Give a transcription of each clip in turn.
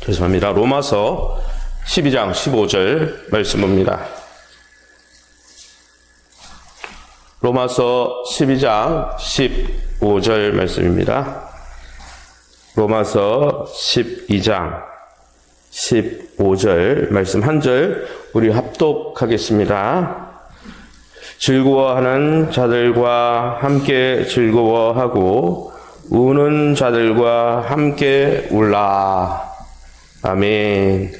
죄송합니다. 로마서 12장 15절 말씀입니다. 로마서 12장 15절 말씀입니다. 로마서 12장 15절 말씀 한 절 우리 합독하겠습니다. 즐거워하는 자들과 함께 즐거워하고 우는 자들과 함께 울라. 아멘.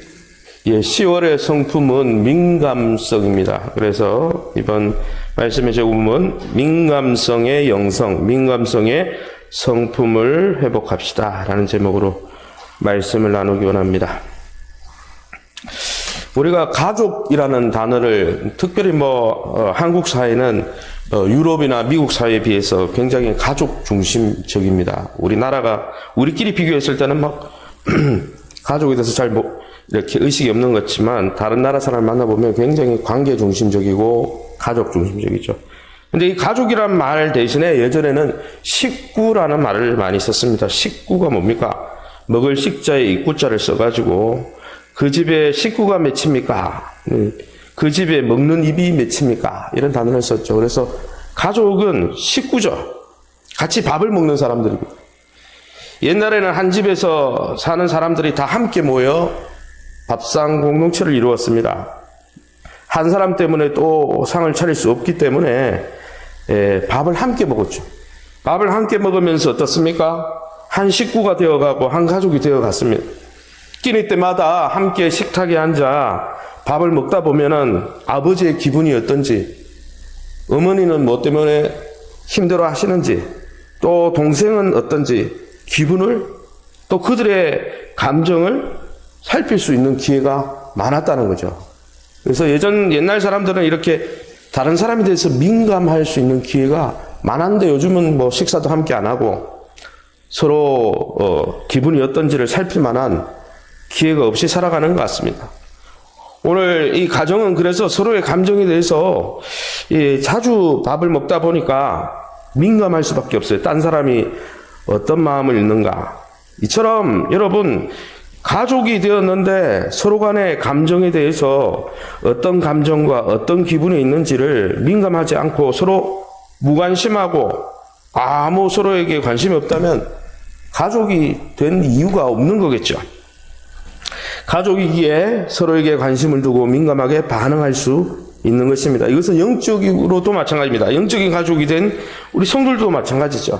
예, 10월의 성품은 민감성입니다. 그래서 이번 말씀의 제목은 민감성의 영성, 민감성의 성품을 회복합시다 라는 제목으로 말씀을 나누기 원합니다. 우리가 가족이라는 단어를 특별히 한국 사회는 유럽이나 미국 사회에 비해서 굉장히 가족 중심적입니다. 우리나라가 우리끼리 비교했을 때는 가족에 대해서 잘 이렇게 의식이 없는 것 같지만 다른 나라 사람을 만나보면 굉장히 관계 중심적이고 가족 중심적이죠. 근데 이 가족이란 말 대신에 예전에는 식구라는 말을 많이 썼습니다. 식구가 뭡니까? 먹을 식자에 입구자를 써가지고 그 집에 식구가 몇입니까? 그 집에 먹는 입이 몇입니까? 이런 단어를 썼죠. 그래서 가족은 식구죠. 같이 밥을 먹는 사람들입니다. 옛날에는 한 집에서 사는 사람들이 다 함께 모여 밥상 공동체를 이루었습니다. 한 사람 때문에 또 상을 차릴 수 없기 때문에 밥을 함께 먹었죠. 밥을 함께 먹으면서 어떻습니까? 한 식구가 되어가고 한 가족이 되어갔습니다. 끼니 때마다 함께 식탁에 앉아 밥을 먹다 보면은 아버지의 기분이 어떤지, 어머니는 뭐 때문에 힘들어 하시는지, 또 동생은 어떤지 기분을, 또 그들의 감정을 살필 수 있는 기회가 많았다는 거죠. 그래서 옛날 사람들은 이렇게 다른 사람에 대해서 민감할 수 있는 기회가 많았는데 요즘은 식사도 함께 안 하고 서로 기분이 어떤지를 살필 만한 기회가 없이 살아가는 것 같습니다. 오늘 이 가정은 그래서 서로의 감정에 대해서 자주 밥을 먹다 보니까 민감할 수밖에 없어요. 딴 사람이 어떤 마음을 읽는가. 이처럼 여러분 가족이 되었는데 서로 간의 감정에 대해서 어떤 감정과 어떤 기분이 있는지를 민감하지 않고 서로 무관심하고 아무 서로에게 관심이 없다면 가족이 된 이유가 없는 거겠죠. 가족이기에 서로에게 관심을 두고 민감하게 반응할 수 있는 것입니다. 이것은 영적으로도 마찬가지입니다. 영적인 가족이 된 우리 성도들도 마찬가지죠.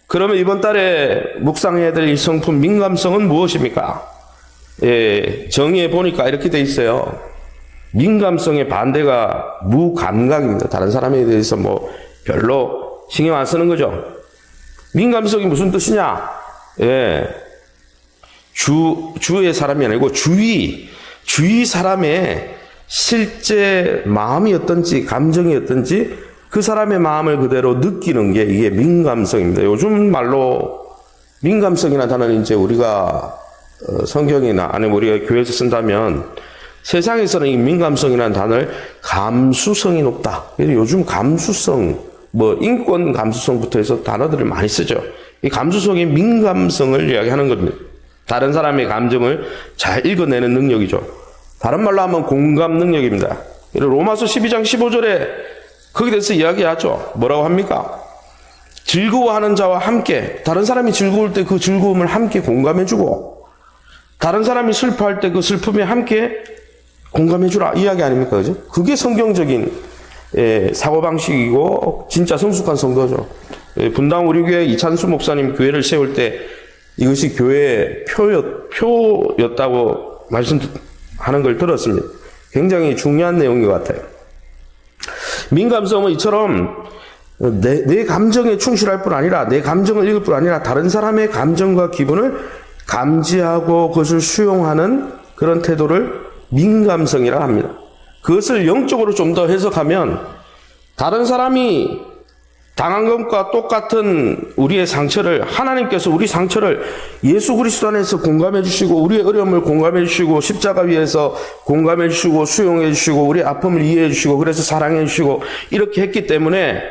그러면 이번 달에 묵상해야 될 이 성품 민감성은 무엇입니까? 정의해 보니까 이렇게 돼 있어요. 민감성의 반대가 무감각입니다. 다른 사람에 대해서 별로 신경 안 쓰는 거죠. 민감성이 무슨 뜻이냐? 주의 사람이 아니고 주위 사람의 실제 마음이 어떤지, 감정이 어떤지 그 사람의 마음을 그대로 느끼는 게 이게 민감성입니다. 요즘 말로 민감성이라는 단어는 이제 우리가 성경이나 아니면 우리가 교회에서 쓴다면 세상에서는 이 민감성이라는 단어를 감수성이 높다. 요즘 감수성, 인권 감수성부터 해서 단어들을 많이 쓰죠. 이 감수성이 민감성을 이야기하는 겁니다. 다른 사람의 감정을 잘 읽어내는 능력이죠. 다른 말로 하면 공감 능력입니다. 로마서 12장 15절에 거기에 대해서 이야기하죠. 뭐라고 합니까? 즐거워하는 자와 함께, 다른 사람이 즐거울 때 그 즐거움을 함께 공감해주고, 다른 사람이 슬퍼할 때 그 슬픔에 함께 공감해주라 이야기 아닙니까? 그죠? 그게 성경적인 사고방식이고 진짜 성숙한 성도죠. 분당 우리 교회 이찬수 목사님 교회를 세울 때 이것이 교회의 표였다고 말씀하는 걸 들었습니다. 굉장히 중요한 내용인 것 같아요. 민감성은 이처럼 내 감정에 충실할 뿐 아니라, 내 감정을 읽을 뿐 아니라 다른 사람의 감정과 기분을 감지하고 그것을 수용하는 그런 태도를 민감성이라 합니다. 그것을 영적으로 좀 더 해석하면 다른 사람이 당한 것과 똑같은 우리의 상처를, 하나님께서 우리 상처를 예수 그리스도 안에서 공감해 주시고, 우리의 어려움을 공감해 주시고, 십자가 위에서 공감해 주시고, 수용해 주시고, 우리의 아픔을 이해해 주시고, 그래서 사랑해 주시고, 이렇게 했기 때문에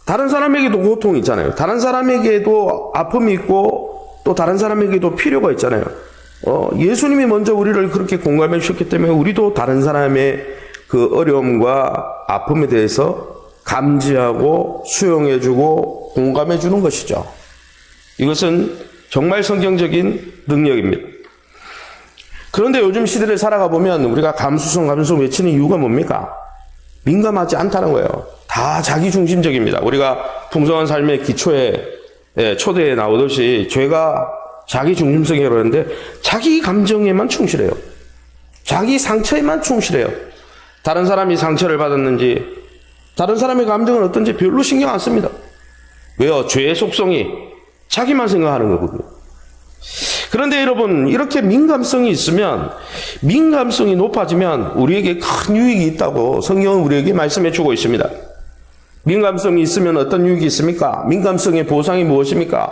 다른 사람에게도 고통이 있잖아요. 다른 사람에게도 아픔이 있고 또 다른 사람에게도 필요가 있잖아요. 예수님이 먼저 우리를 그렇게 공감해 주셨기 때문에 우리도 다른 사람의 그 어려움과 아픔에 대해서 감지하고 수용해 주고 공감해 주는 것이죠. 이것은 정말 성경적인 능력입니다. 그런데 요즘 시대를 살아가 보면 우리가 감수성 외치는 이유가 뭡니까? 민감하지 않다는 거예요. 다 자기중심적입니다. 우리가 풍성한 삶의 기초에 초대에 나오듯이 죄가 자기중심성이라고 하는데 자기 감정에만 충실해요. 자기 상처에만 충실해요. 다른 사람이 상처를 받았는지 다른 사람의 감정은 어떤지 별로 신경 안 씁니다. 왜요? 죄의 속성이 자기만 생각하는 거거든요. 그런데 여러분, 이렇게 민감성이 있으면, 민감성이 높아지면 우리에게 큰 유익이 있다고 성경은 우리에게 말씀해 주고 있습니다. 민감성이 있으면 어떤 유익이 있습니까? 민감성의 보상이 무엇입니까?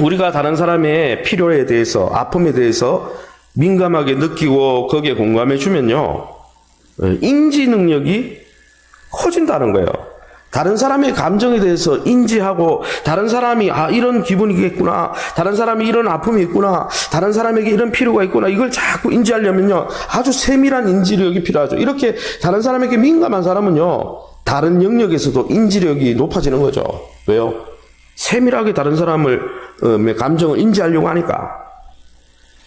우리가 다른 사람의 필요에 대해서, 아픔에 대해서 민감하게 느끼고 거기에 공감해 주면요, 인지 능력이 커진다는 거예요. 다른 사람의 감정에 대해서 인지하고 다른 사람이 이런 기분이겠구나, 다른 사람이 이런 아픔이 있구나, 다른 사람에게 이런 필요가 있구나, 이걸 자꾸 인지하려면요 아주 세밀한 인지력이 필요하죠. 이렇게 다른 사람에게 민감한 사람은요 다른 영역에서도 인지력이 높아지는 거죠. 왜요? 세밀하게 다른 사람의 감정을 인지하려고 하니까.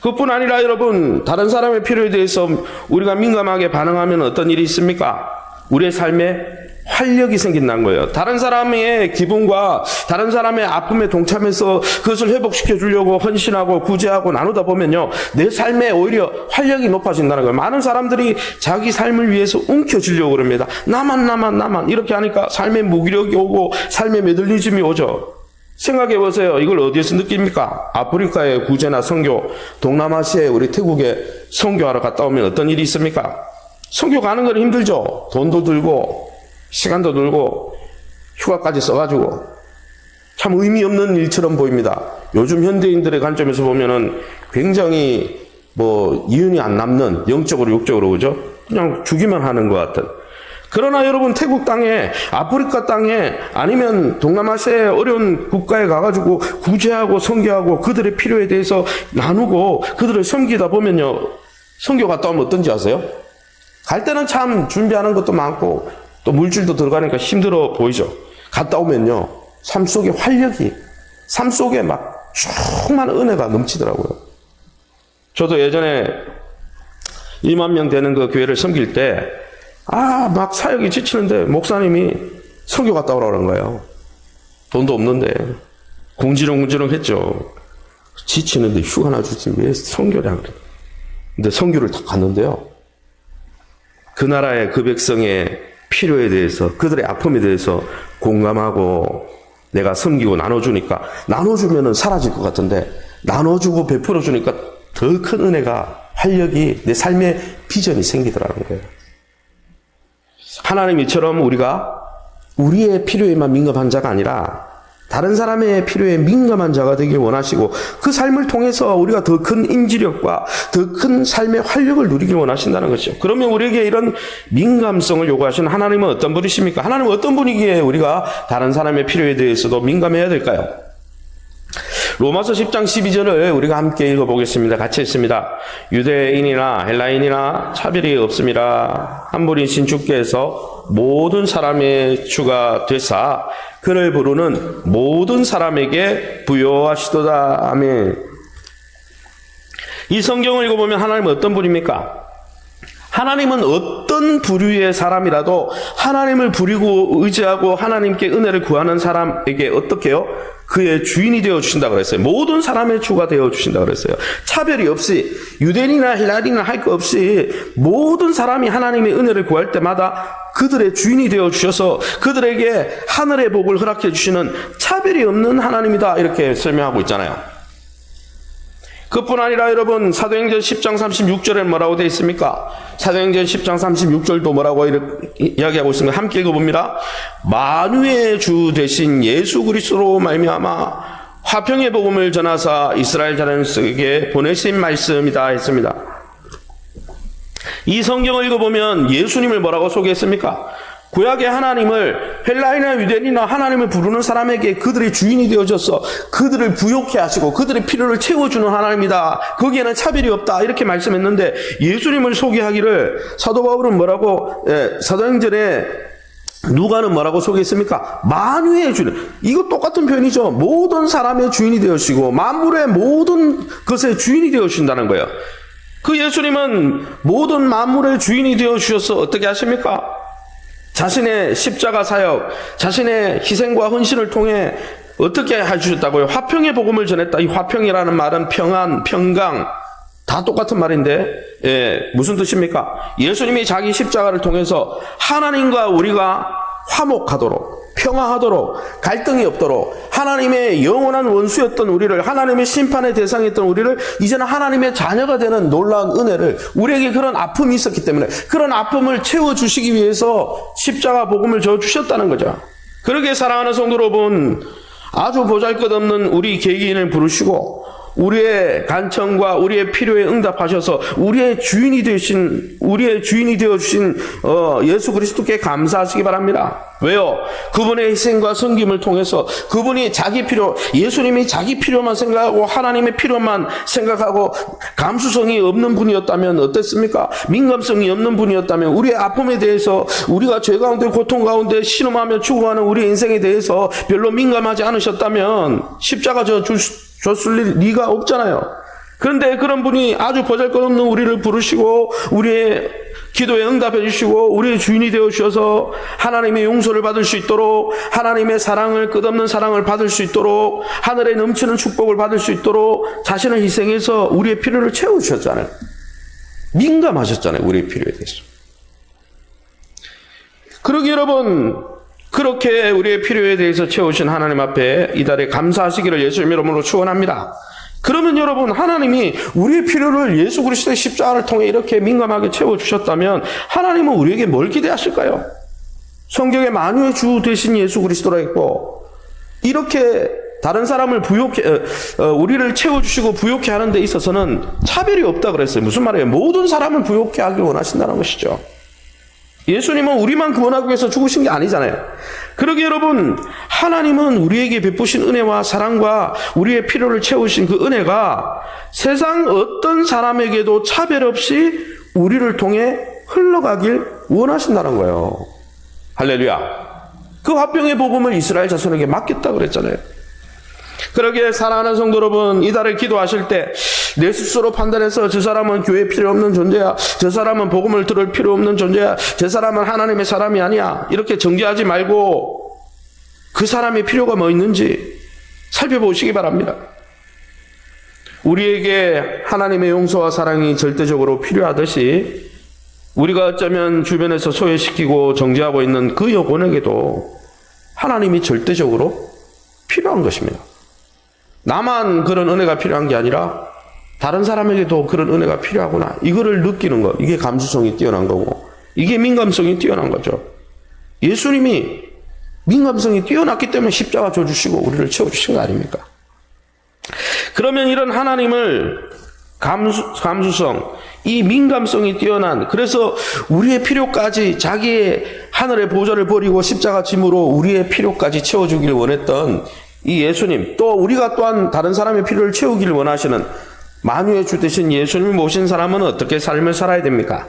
그뿐 아니라 여러분, 다른 사람의 필요에 대해서 우리가 민감하게 반응하면 어떤 일이 있습니까? 우리의 삶에 활력이 생긴다는 거예요. 다른 사람의 기분과 다른 사람의 아픔에 동참해서 그것을 회복시켜 주려고 헌신하고 구제하고 나누다 보면요, 내 삶에 오히려 활력이 높아진다는 거예요. 많은 사람들이 자기 삶을 위해서 움켜쥐려고 그럽니다. 나만 이렇게 하니까 삶의 무기력이 오고 삶의 메들리즘이 오죠. 생각해 보세요. 이걸 어디에서 느낍니까? 아프리카의 구제나 선교, 동남아시아에 우리 태국에 선교하러 갔다 오면 어떤 일이 있습니까? 선교 가는 건 힘들죠. 돈도 들고 시간도 들고 휴가까지 써가지고 참 의미 없는 일처럼 보입니다. 요즘 현대인들의 관점에서 보면은 굉장히 이윤이 안 남는, 영적으로 육적으로, 그죠? 그냥 주기만 하는 것 같은. 그러나 여러분, 태국 땅에, 아프리카 땅에, 아니면 동남아시아의 어려운 국가에 가가지고 구제하고 선교하고 그들의 필요에 대해서 나누고 그들을 섬기다 보면요, 선교 갔다 오면 어떤지 아세요? 갈 때는 참 준비하는 것도 많고 또 물질도 들어가니까 힘들어 보이죠. 갔다 오면요, 삶 속에 활력이, 삶 속에 막 충만한 은혜가 넘치더라고요. 저도 예전에 2만 명 되는 그 교회를 섬길 때 막 사역이 지치는데 목사님이 선교 갔다 오라고 그런 거예요. 돈도 없는데 궁지렁궁지렁 했죠. 지치는데 휴가나 주지 왜 선교냐 그래. 근데 선교를 다 갔는데요, 그 나라의 그 백성의 필요에 대해서, 그들의 아픔에 대해서 공감하고 내가 섬기고 나눠주니까, 나눠주면은 사라질 것 같은데 나눠주고 베풀어주니까 더 큰 은혜가, 활력이, 내 삶의 비전이 생기더라는 거예요. 하나님 이처럼 우리가 우리의 필요에만 민감한 자가 아니라 다른 사람의 필요에 민감한 자가 되길 원하시고, 그 삶을 통해서 우리가 더 큰 인지력과 더 큰 삶의 활력을 누리길 원하신다는 것이죠. 그러면 우리에게 이런 민감성을 요구하시는 하나님은 어떤 분이십니까? 하나님은 어떤 분이기에 우리가 다른 사람의 필요에 대해서도 민감해야 될까요? 로마서 10장 12절을 우리가 함께 읽어보겠습니다. 같이 읽습니다. 유대인이나 헬라인이나 차별이 없음이라 한 분이신 주께서 모든 사람의 주가 되사 그를 부르는 모든 사람에게 부여하시도다. 아멘. 이 성경을 읽어보면 하나님은 어떤 분입니까? 하나님은 어떤 부류의 사람이라도 하나님을 부리고 의지하고 하나님께 은혜를 구하는 사람에게 어떻게 해요? 그의 주인이 되어주신다고 그랬어요. 모든 사람의 주가 되어주신다고 그랬어요. 차별이 없이, 유대인이나 헬라인이나 할 것 없이 모든 사람이 하나님의 은혜를 구할 때마다 그들의 주인이 되어주셔서 그들에게 하늘의 복을 허락해 주시는 차별이 없는 하나님이다, 이렇게 설명하고 있잖아요. 그뿐 아니라 여러분, 사도행전 10장 36절에 뭐라고 되어 있습니까? 사도행전 10장 36절도 뭐라고 이야기하고 있습니다. 함께 읽어봅니다. 만유의 주 되신 예수 그리스도로 말미암아 화평의 복음을 전하사 이스라엘 자손에게 보내신 말씀이다 했습니다. 이 성경을 읽어보면 예수님을 뭐라고 소개했습니까? 구약의 하나님을 헬라인이나 유대인이나 하나님을 부르는 사람에게 그들의 주인이 되어져서 그들을 부욕해 하시고 그들의 필요를 채워주는 하나님이다. 거기에는 차별이 없다. 이렇게 말씀했는데 예수님을 소개하기를 사도 바울은 뭐라고 사도행전에 누가는 뭐라고 소개했습니까? 만유의 주인. 이거 똑같은 표현이죠. 모든 사람의 주인이 되어주시고 만물의 모든 것의 주인이 되어주신다는 거예요. 그 예수님은 모든 만물의 주인이 되어주셔서 어떻게 하십니까? 자신의 십자가 사역, 자신의 희생과 헌신을 통해 어떻게 해주셨다고요? 화평의 복음을 전했다. 이 화평이라는 말은 평안, 평강 다 똑같은 말인데 무슨 뜻입니까? 예수님이 자기 십자가를 통해서 하나님과 우리가 화목하도록, 평화하도록, 갈등이 없도록 하나님의 영원한 원수였던 우리를, 하나님의 심판의 대상이었던 우리를 이제는 하나님의 자녀가 되는 놀라운 은혜를, 우리에게 그런 아픔이 있었기 때문에 그런 아픔을 채워주시기 위해서 십자가 복음을 주셨다는 거죠. 그러기에 사랑하는 성도 여러분, 아주 보잘것없는 우리 개개인을 부르시고 우리의 간청과 우리의 필요에 응답하셔서 우리의 주인이 되어주신 예수 그리스도께 감사하시기 바랍니다. 왜요? 그분의 희생과 섬김을 통해서 그분이 자기 필요, 예수님이 자기 필요만 생각하고 하나님의 필요만 생각하고 감수성이 없는 분이었다면 어땠습니까? 민감성이 없는 분이었다면 우리의 아픔에 대해서, 우리가 죄 가운데 고통 가운데 신음하며 죽어가는 우리의 인생에 대해서 별로 민감하지 않으셨다면 십자가 줬을 리가 없잖아요. 그런데 그런 분이 아주 보잘것없는 우리를 부르시고 우리의 기도에 응답해 주시고 우리의 주인이 되어 주셔서 하나님의 용서를 받을 수 있도록, 하나님의 사랑을, 끝없는 사랑을 받을 수 있도록, 하늘에 넘치는 축복을 받을 수 있도록 자신을 희생해서 우리의 필요를 채워주셨잖아요. 민감하셨잖아요. 우리의 필요에 대해서. 그러기 여러분, 그렇게 우리의 필요에 대해서 채우신 하나님 앞에 이달에 감사하시기를 예수님 이름으로 축원합니다. 그러면 여러분, 하나님이 우리의 필요를 예수 그리스도의 십자가를 통해 이렇게 민감하게 채워주셨다면 하나님은 우리에게 뭘 기대하실까요? 성경에 만유의 주 되신 예수 그리스도라 했고, 이렇게 다른 사람을 우리를 채워주시고 부욕해 하는 데 있어서는 차별이 없다 그랬어요. 무슨 말이에요? 모든 사람을 부욕해 하길 원하신다는 것이죠. 예수님은 우리만 구원하기 위해서 죽으신 게 아니잖아요. 그러기에 여러분, 하나님은 우리에게 베푸신 은혜와 사랑과 우리의 필요를 채우신 그 은혜가 세상 어떤 사람에게도 차별 없이 우리를 통해 흘러가길 원하신다는 거예요. 할렐루야. 그 화평의 복음을 이스라엘 자손에게 맡겼다고 그랬잖아요. 그러기에 사랑하는 성도 여러분, 이달에 기도하실 때 내 스스로 판단해서 저 사람은 교회 필요 없는 존재야, 저 사람은 복음을 들을 필요 없는 존재야, 저 사람은 하나님의 사람이 아니야, 이렇게 정죄하지 말고 그 사람의 필요가 뭐 있는지 살펴보시기 바랍니다. 우리에게 하나님의 용서와 사랑이 절대적으로 필요하듯이 우리가 어쩌면 주변에서 소외시키고 정죄하고 있는 그 여군에게도 하나님이 절대적으로 필요한 것입니다. 나만 그런 은혜가 필요한 게 아니라 다른 사람에게도 그런 은혜가 필요하구나, 이거를 느끼는 것, 이게 감수성이 뛰어난 거고 이게 민감성이 뛰어난 거죠. 예수님이 민감성이 뛰어났기 때문에 십자가 줘주시고 우리를 채워주신 거 아닙니까? 그러면 이런 하나님을 감수성, 이 민감성이 뛰어난, 그래서 우리의 필요까지 자기의 하늘의 보좌를 버리고 십자가 짐으로 우리의 필요까지 채워주길 원했던 이 예수님, 또 우리가 또한 다른 사람의 필요를 채우기를 원하시는 만유의 주 되신 예수님을 모신 사람은 어떻게 삶을 살아야 됩니까?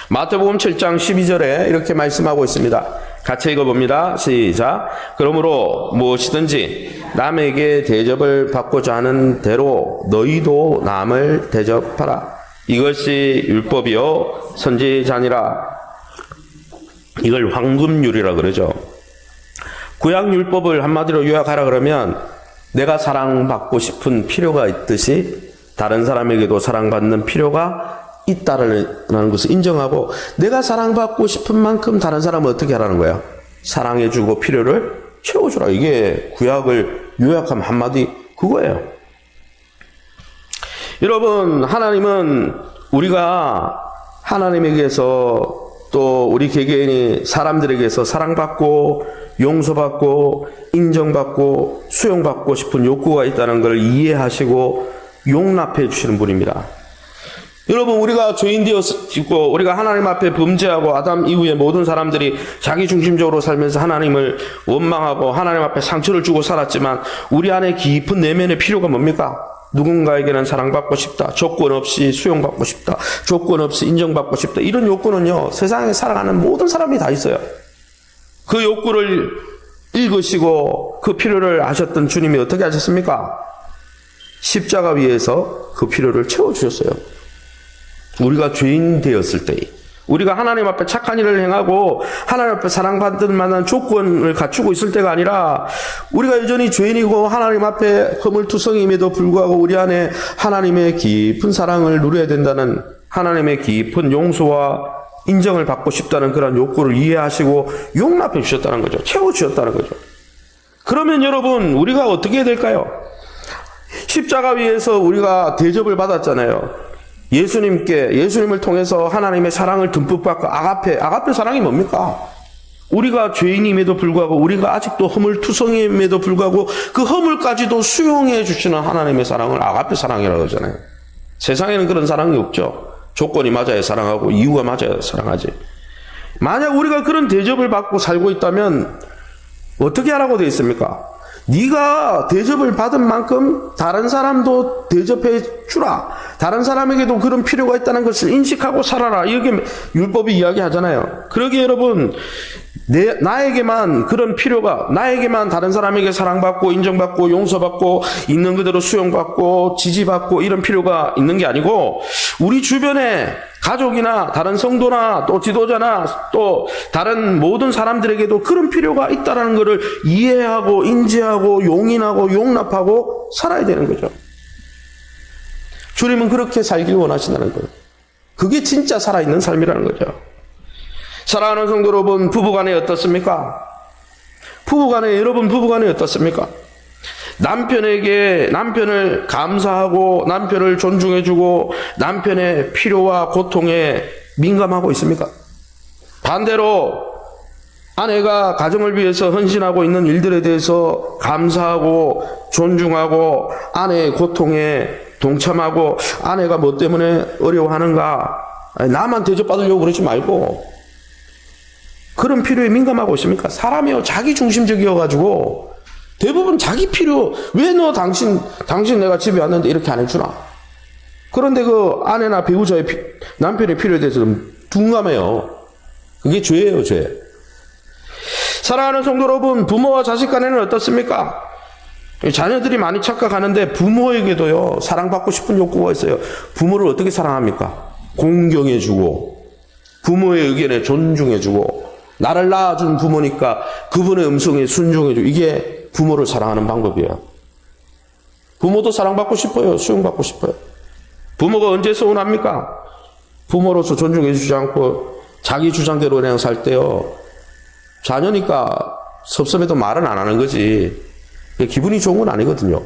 마태복음 7장 12절에 이렇게 말씀하고 있습니다. 같이 읽어봅니다. 시작. 그러므로 무엇이든지 남에게 대접을 받고자 하는 대로 너희도 남을 대접하라. 이것이 율법이요 선지자니라. 이걸 황금률이라 그러죠. 구약 율법을 한마디로 요약하라 그러면 내가 사랑받고 싶은 필요가 있듯이 다른 사람에게도 사랑받는 필요가 있다라는 것을 인정하고, 내가 사랑받고 싶은 만큼 다른 사람은 어떻게 하라는 거야? 사랑해주고 필요를 채워주라. 이게 구약을 요약하면 한마디 그거예요. 여러분, 하나님은 우리가 하나님에게서 또 우리 개개인이 사람들에게서 사랑받고 용서받고 인정받고 수용받고 싶은 욕구가 있다는 걸 이해하시고 용납해 주시는 분입니다. 여러분, 우리가 죄인 되었고 우리가 하나님 앞에 범죄하고 아담 이후에 모든 사람들이 자기 중심적으로 살면서 하나님을 원망하고 하나님 앞에 상처를 주고 살았지만 우리 안에 깊은 내면의 필요가 뭡니까? 누군가에게는 사랑받고 싶다. 조건 없이 수용받고 싶다. 조건 없이 인정받고 싶다. 이런 욕구는요, 세상에 살아가는 모든 사람이 다 있어요. 그 욕구를 읽으시고 그 필요를 아셨던 주님이 어떻게 하셨습니까? 십자가 위에서 그 필요를 채워주셨어요. 우리가 죄인 되었을 때, 우리가 하나님 앞에 착한 일을 행하고 하나님 앞에 사랑받을 만한 조건을 갖추고 있을 때가 아니라 우리가 여전히 죄인이고 하나님 앞에 허물투성임에도 불구하고 우리 안에 하나님의 깊은 사랑을 누려야 된다는, 하나님의 깊은 용서와 인정을 받고 싶다는 그런 욕구를 이해하시고 용납해 주셨다는 거죠. 채워주셨다는 거죠. 그러면 여러분, 우리가 어떻게 해야 될까요? 십자가 위에서 우리가 대접을 받았잖아요. 예수님을 통해서 하나님의 사랑을 듬뿍 받고 아가페 사랑이 뭡니까? 우리가 죄인임에도 불구하고 우리가 아직도 허물투성임에도 불구하고 그 허물까지도 수용해 주시는 하나님의 사랑을 아가페 사랑이라고 하잖아요. 세상에는 그런 사랑이 없죠. 조건이 맞아야 사랑하고 이유가 맞아야 사랑하지. 만약 우리가 그런 대접을 받고 살고 있다면 어떻게 하라고 되어 있습니까? 네가 대접을 받은 만큼 다른 사람도 대접해 주라. 다른 사람에게도 그런 필요가 있다는 것을 인식하고 살아라. 이렇게 율법이 이야기하잖아요. 그러기에 여러분, 나에게만 그런 필요가, 나에게만 다른 사람에게 사랑받고 인정받고 용서받고 있는 그대로 수용받고 지지받고 이런 필요가 있는 게 아니고 우리 주변에 가족이나 다른 성도나 또 지도자나 또 다른 모든 사람들에게도 그런 필요가 있다는 것을 이해하고 인지하고 용인하고 용납하고 살아야 되는 거죠. 주님은 그렇게 살길 원하신다는 거예요. 그게 진짜 살아있는 삶이라는 거죠. 사랑하는 성도 여러분, 부부간에 어떻습니까? 여러분 부부간에 어떻습니까? 남편을 감사하고 남편을 존중해주고 남편의 필요와 고통에 민감하고 있습니까? 반대로 아내가 가정을 위해서 헌신하고 있는 일들에 대해서 감사하고 존중하고 아내의 고통에 동참하고 아내가 뭐 때문에 어려워하는가, 나만 대접받으려고 그러지 말고 그런 필요에 민감하고 있습니까? 사람이요, 자기중심적이어가지고 대부분 자기 필요, 왜 너 당신 내가 집에 왔는데 이렇게 안 해주나? 그런데 그 아내나 배우자의 남편의 필요에 대해서는 둔감해요. 그게 죄예요, 죄. 사랑하는 성도 여러분, 부모와 자식 간에는 어떻습니까? 자녀들이 많이 착각하는데 부모에게도요, 사랑받고 싶은 욕구가 있어요. 부모를 어떻게 사랑합니까? 공경해주고 부모의 의견에 존중해주고 나를 낳아준 부모니까 그분의 음성에 순종해주고, 이게 부모를 사랑하는 방법이에요. 부모도 사랑받고 싶어요. 수용받고 싶어요. 부모가 언제 서운합니까? 부모로서 존중해주지 않고 자기 주장대로 그냥 살 때요, 자녀니까 섭섭해도 말은 안 하는 거지 기분이 좋은 건 아니거든요.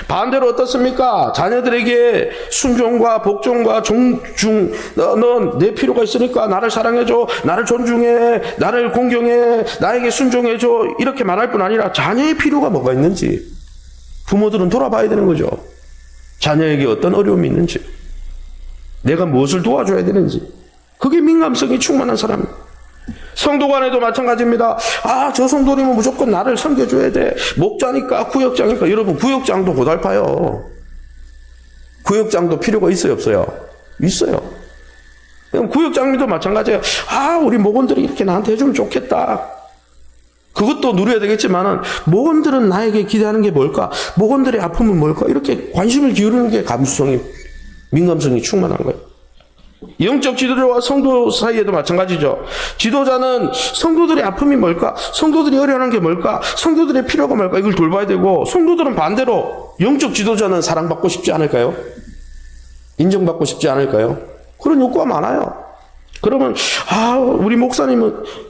반대로 어떻습니까? 자녀들에게 순종과 복종과 존중, 넌 내 필요가 있으니까 나를 사랑해줘, 나를 존중해, 나를 공경해, 나에게 순종해줘, 이렇게 말할 뿐 아니라 자녀의 필요가 뭐가 있는지 부모들은 돌아봐야 되는 거죠. 자녀에게 어떤 어려움이 있는지, 내가 무엇을 도와줘야 되는지, 그게 민감성이 충만한 사람입니다. 성도 간에도 마찬가지입니다. 저 성도님은 무조건 나를 섬겨줘야 돼. 목자니까, 구역장이니까. 여러분, 구역장도 고달파요. 구역장도 필요가 있어요, 없어요? 있어요. 구역장님도 마찬가지예요. 우리 목원들이 이렇게 나한테 해주면 좋겠다. 그것도 누려야 되겠지만은, 목원들은 나에게 기대하는 게 뭘까? 목원들의 아픔은 뭘까? 이렇게 관심을 기울이는 게 감수성이, 민감성이 충만한 거예요. 영적 지도자와 성도 사이에도 마찬가지죠. 지도자는 성도들의 아픔이 뭘까? 성도들이 어려워하는 게 뭘까? 성도들의 필요가 뭘까? 이걸 돌봐야 되고, 성도들은 반대로 영적 지도자는 사랑받고 싶지 않을까요? 인정받고 싶지 않을까요? 그런 욕구가 많아요. 그러면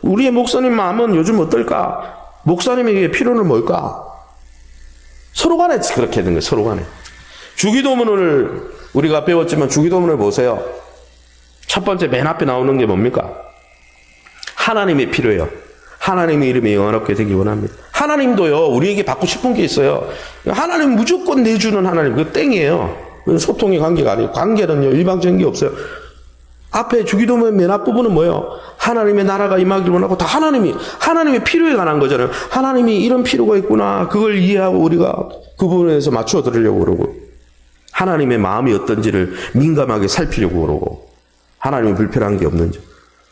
우리의 목사님 마음은 요즘 어떨까? 목사님에게 필요는 뭘까? 서로 간에 그렇게 되는 거예요. 서로 간에. 주기도문을 우리가 배웠지만 주기도문을 보세요. 첫 번째 맨 앞에 나오는 게 뭡니까? 하나님의 필요예요. 하나님의 이름이 영원하게 되기 원합니다. 하나님도요, 우리에게 받고 싶은 게 있어요. 하나님 무조건 내주는 하나님, 그거 땡이에요. 소통의 관계가 아니에요. 관계는요, 일방적인 게 없어요. 앞에 주기도문의 맨 앞부분은 뭐예요? 하나님의 나라가 임하기를 원하고, 다 하나님의 필요에 관한 거잖아요. 하나님이 이런 필요가 있구나. 그걸 이해하고 우리가 그 부분에서 맞춰 드리려고 그러고, 하나님의 마음이 어떤지를 민감하게 살피려고 그러고, 하나님이 불편한 게 없는지.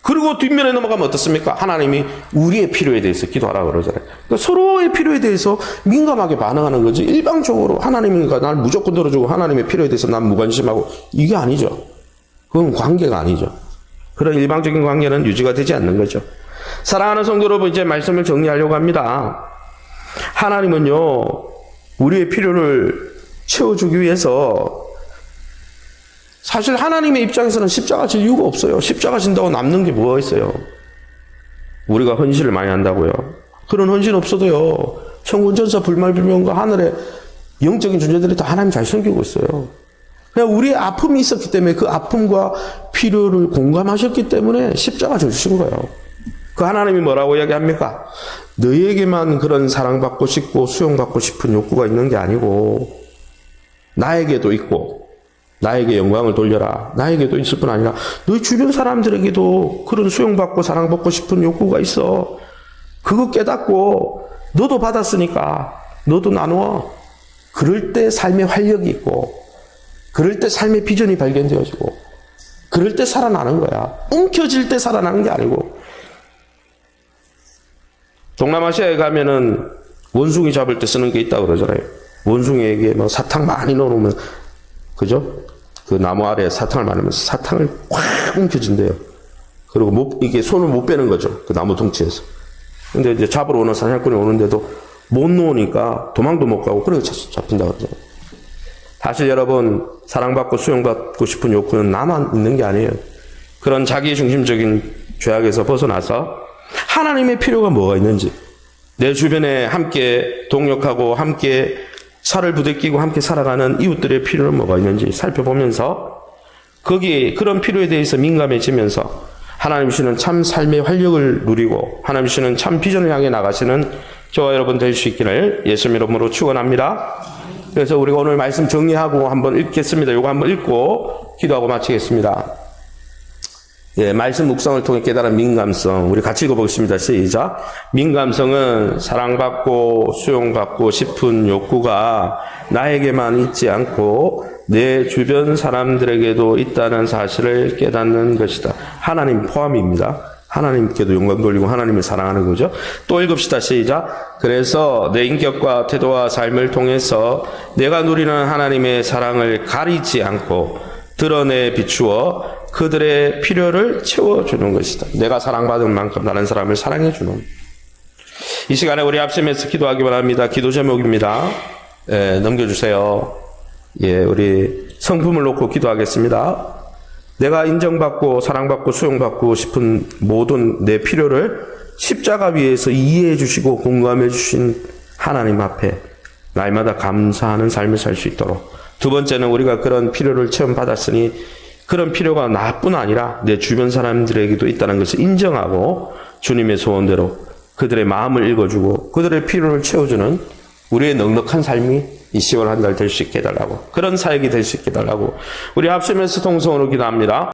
그리고 뒷면에 넘어가면 어떻습니까? 하나님이 우리의 필요에 대해서 기도하라 그러잖아요. 그러니까 서로의 필요에 대해서 민감하게 반응하는 거지, 일방적으로 하나님이니까 날 무조건 들어주고 하나님의 필요에 대해서 난 무관심하고, 이게 아니죠. 그건 관계가 아니죠. 그런 일방적인 관계는 유지가 되지 않는 거죠. 사랑하는 성도 여러분, 이제 말씀을 정리하려고 합니다. 하나님은요, 우리의 필요를 채워주기 위해서, 사실 하나님의 입장에서는 십자가 질 이유가 없어요. 십자가 진다고 남는 게 뭐가 있어요? 우리가 헌신을 많이 한다고요. 그런 헌신 없어도요, 천군천사 불말불명과 하늘의 영적인 존재들이 다 하나님 잘 섬기고 있어요. 그냥 우리의 아픔이 있었기 때문에 그 아픔과 필요를 공감하셨기 때문에 십자가 주신 거예요. 그 하나님이 뭐라고 이야기합니까? 너희에게만 그런 사랑받고 싶고 수용받고 싶은 욕구가 있는 게 아니고 나에게도 있고, 나에게 영광을 돌려라. 나에게도 있을 뿐 아니라 너희 주변 사람들에게도 그런 수용받고 사랑받고 싶은 욕구가 있어. 그거 깨닫고 너도 받았으니까 너도 나누어. 그럴 때 삶의 활력이 있고, 그럴 때 삶의 비전이 발견되어지고, 그럴 때 살아나는 거야. 움켜질 때 살아나는 게 아니고. 동남아시아에 가면은 원숭이 잡을 때 쓰는 게 있다고 그러잖아요. 원숭이에게 뭐 사탕 많이 넣어놓으면, 그죠? 그 나무 아래에 사탕을 많이 넣으면 사탕을 확 움켜진대요. 그리고 이게 손을 못 빼는 거죠. 그 나무 덩치에서. 근데 이제 잡으러 오는 사냥꾼이 오는데도 못 놓으니까 도망도 못 가고, 그래서 잡힌다고 그러잖아요. 사실 여러분, 사랑받고 수용받고 싶은 욕구는 나만 있는 게 아니에요. 그런 자기중심적인 죄악에서 벗어나서 하나님의 필요가 뭐가 있는지, 내 주변에 함께 동역하고 함께 살을 부대끼고 함께 살아가는 이웃들의 필요는 뭐가 있는지 살펴보면서 거기에 그런 필요에 대해서 민감해지면서 하나님 주시는 참 삶의 활력을 누리고 하나님 주시는 참 비전을 향해 나가시는 저와 여러분 될 수 있기를 예수님 이름으로 축원합니다. 그래서 우리가 오늘 말씀 정리하고 한번 읽겠습니다. 이거 한번 읽고 기도하고 마치겠습니다. 예, 말씀 묵상을 통해 깨달은 민감성, 우리 같이 읽어보겠습니다. 시작. 민감성은 사랑받고 수용받고 싶은 욕구가 나에게만 있지 않고 내 주변 사람들에게도 있다는 사실을 깨닫는 것이다. 하나님 포함입니다. 하나님께도 영광 돌리고 하나님을 사랑하는 거죠. 또 읽읍시다. 시작. 그래서 내 인격과 태도와 삶을 통해서 내가 누리는 하나님의 사랑을 가리지 않고 드러내 비추어 그들의 필요를 채워주는 것이다. 내가 사랑받은 만큼 다른 사람을 사랑해주는. 이 시간에 우리 합심해서 기도하기 바랍니다. 기도 제목입니다. 넘겨주세요. 예, 우리 성품을 놓고 기도하겠습니다. 내가 인정받고 사랑받고 수용받고 싶은 모든 내 필요를 십자가 위에서 이해해 주시고 공감해 주신 하나님 앞에 날마다 감사하는 삶을 살 수 있도록. 두 번째는 우리가 그런 필요를 체험받았으니 그런 필요가 나뿐 아니라 내 주변 사람들에게도 있다는 것을 인정하고 주님의 소원대로 그들의 마음을 읽어주고 그들의 필요를 채워주는 우리의 넉넉한 삶이 이 10월 한 달 될 수 있게 해달라고, 그런 사역이 될 수 있게 해달라고 우리 합심해서 통성으로 기도합니다.